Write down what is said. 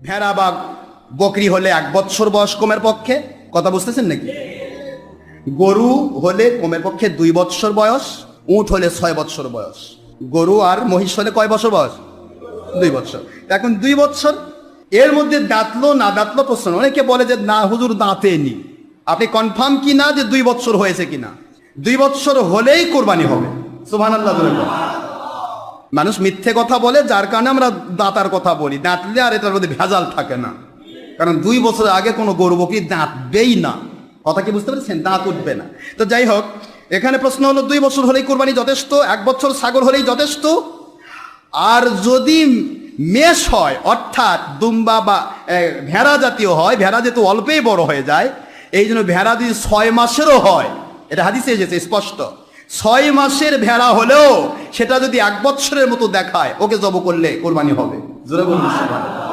ভেড়া বা বকরি হলে 1 বছর বয়স কমের পক্ষে, কথা বুঝতেছেন নাকি? গরু হলে কমের পক্ষে 2 বছর বয়স, উট হলে 6 বছর বয়স। গরু আর মহিষ হলে কয় বছর বয়স? 2 বছর। এখন 2 বছর, এর মধ্যে দাঁতলো না দাঁতলো প্রশ্ন। অনেকে বলে যে না হুজুর দাঁতেনি। আপনি কনফার্ম কি না যে 2 বছর হয়েছে কিনা? 2 বছর হলেই কোরবানি হবে। সুবহানাল্লাহ। মানুষ মিথ্যে কথা বলে, যার কারণে আমরা দাঁতার কথা বলি। দাঁতলে আর এটার মধ্যে ভেজাল থাকে না, কারণ 2 বছর আগে কোনো গরু বকরি দাঁতবেই না। কথা কি বুঝতে পেরেছেন? দাঁত উঠবে না। তো যাই হোক, এখানে প্রশ্ন হলো 2 বছর হলেই কোরবানি যথেষ্ট, 1 বছর ছাগল হলেই যথেষ্ট। আর যদি মেষ হয়, অর্থাৎ দুম্বা বা ভেড়া জাতীয় হয়, ভেড়া যেহেতু অল্পেই বড় হয়ে যায়, এই জন্য ভেড়া যদি 6 মাসেরও হয়, এটা হাদিসে এসেছে স্পষ্ট, 6 মাসের ভেড়া হলেও সেটা যদি 1 বছরের মতো দেখায়, ওকে জব করলে কোরবানি হবে। জোরে বলুন সুবহানাল্লাহ।